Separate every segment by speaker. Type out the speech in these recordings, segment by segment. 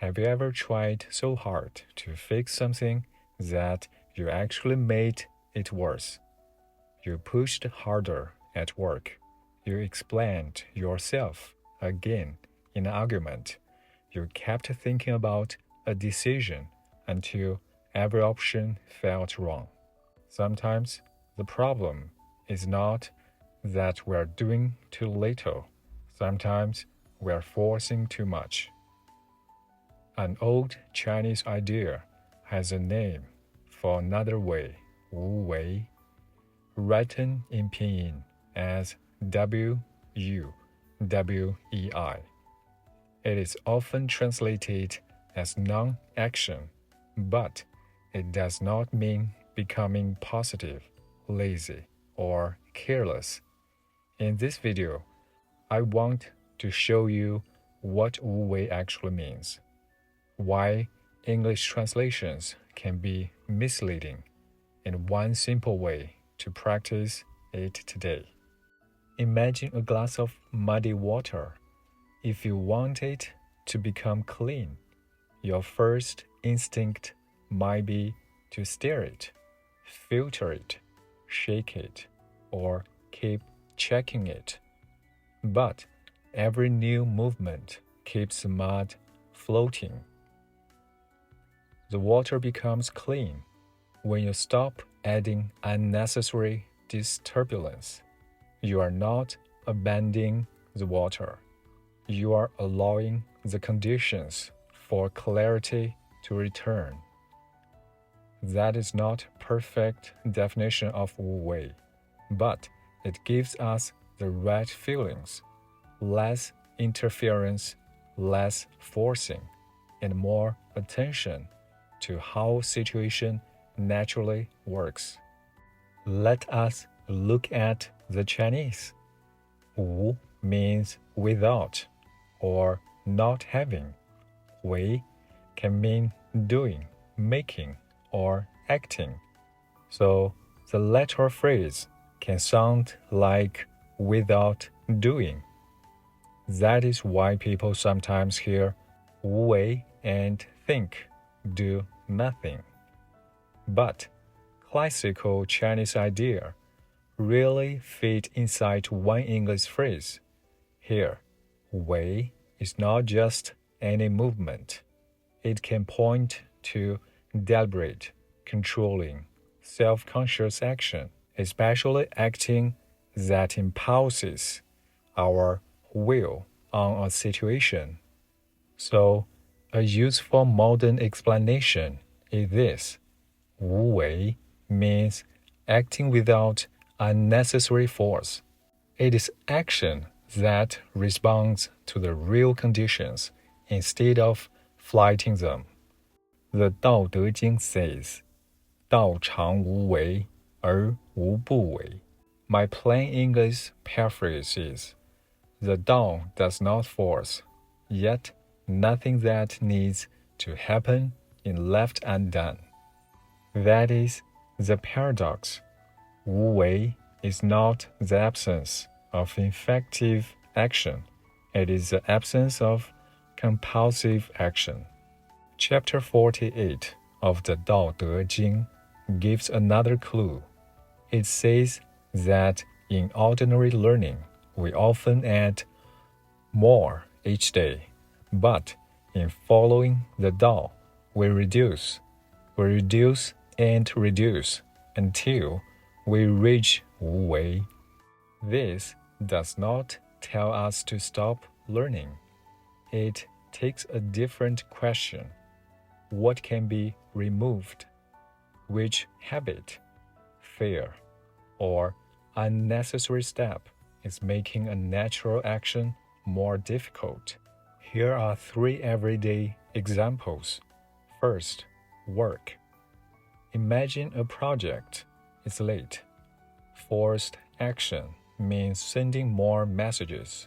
Speaker 1: Have you ever tried so hard to fix something that you actually made it worse? You pushed harder at work. You explained yourself again in an argument. You kept thinking about a decision until every option felt wrong. Sometimes the problem is not that we're doing too little. Sometimes we're forcing too much. An old Chinese idea has a name for another way, Wu Wei, written in pinyin as WUWEI. It is often translated as non-action, but it does not mean becoming positive, lazy, or careless. In this video, I want to show you what Wu Wei actually means, why English translations can be misleading, and one simple way to practice it today. Imagine a glass of muddy water. If you want it to become clean, your first instinct might be to stir it, filter it, shake it, or keep checking it. But every new movement keeps the mud floating. The water becomes clean when you stop adding unnecessary disturbance. You are not abandoning the water. You are allowing the conditions for clarity to return. That is not perfect definition of Wu Wei, but it gives us the right feelings, less interference, less forcing, and more attention to how situation naturally works. Let us look at the Chinese. Wu means without or not having. Wei can mean doing, making, or acting. So the latter phrase can sound like without doing. That is why people sometimes hear Wu Wei and think do nothing. But classical Chinese idea really fit inside one English phrase. Here, Wei is not just any movement. It can point to deliberate, controlling, self-conscious action, especially acting that imposes our will on a situation. So, a useful modern explanation is this. Wu Wei means acting without unnecessary force. It is action that responds to the real conditions instead of fighting them. The Tao Te Ching says, 道常无为而无不为. My plain English paraphrase is, the Tao does not force, yet nothing that needs to happen is left undone. That is the paradox. Wu Wei is not the absence of effective action. It is the absence of compulsive action. Chapter 48 of the Tao Te Ching gives another clue. It says that in ordinary learning, we often add more each day, but in following the Tao, we reduce and reduce until we reach Wu Wei. This does not tell us to stop learning. It takes a different question. What can be removed? Which habit, fear, or unnecessary step is making a natural action more difficult? Here are 3 everyday examples. First, work. Imagine a project is late. Forced action means sending more messages,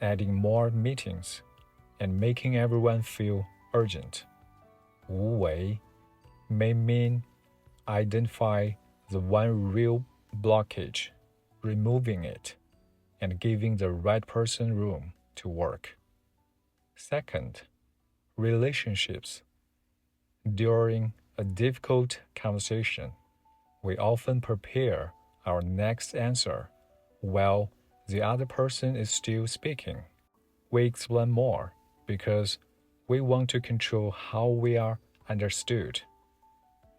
Speaker 1: adding more meetings, and making everyone feel urgent. Wu Wei may mean identify the one real blockage, removing it, and giving the right person room to work. Second, relationships. During a difficult conversation, we often prepare our next answer while the other person is still speaking. We explain more because we want to control how we are understood.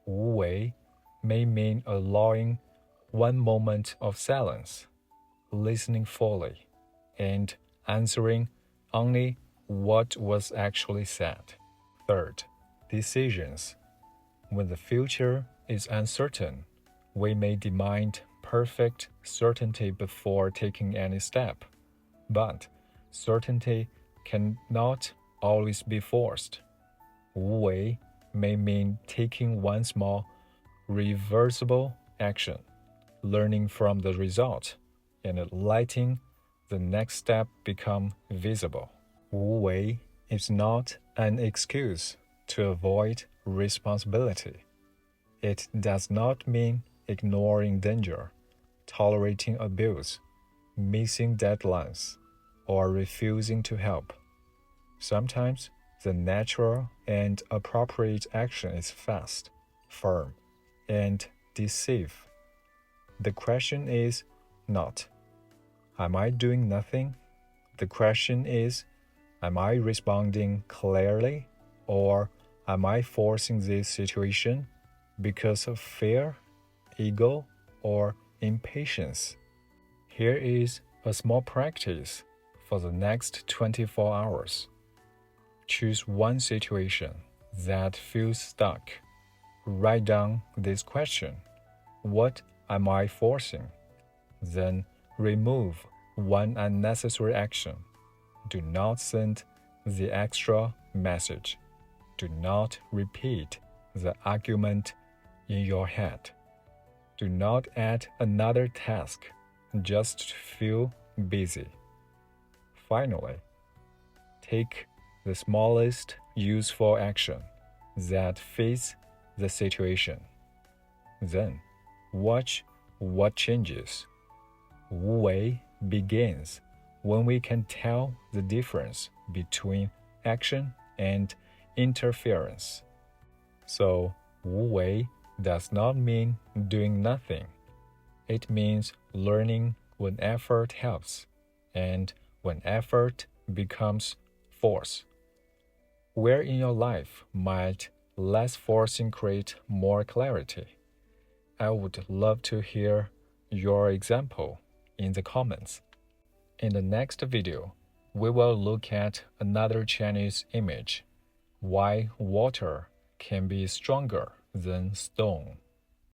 Speaker 1: Wu Wei may mean allowing one moment of silence, listening fully, and answering only what was actually said. Third, decisions. When the future is uncertain, we may demand perfect certainty before taking any step, but certainty cannot always be forced. Wu Wei may mean taking one small, reversible action, learning from the result, and letting the next step become visible. Wu Wei is not an excuse to avoid responsibility. It does not mean ignoring danger, tolerating abuse, missing deadlines, or refusing to help. Sometimes the natural and appropriate action is fast, firm, and decisive. The question is not, am I doing nothing? The question is, am I responding clearly, or am I forcing this situation because of fear, ego, or impatience? Here is a small practice for the next 24 hours. Choose one situation that feels stuck. Write down this question: what am I forcing? Then remove one unnecessary action. Do not send the extra message. Do not repeat the argument in your head. Do not add another task just to feel busy. Finally, take the smallest useful action that fits the situation. Then, watch what changes. Wu Wei begins when we can tell the difference between action and interference. So, Wu Wei does not mean doing nothing. It means learning when effort helps and when effort becomes force. Where in your life might less forcing create more clarity? I would love to hear your example in the comments. In the next video, we will look at another Chinese image: why water can be stronger than stone.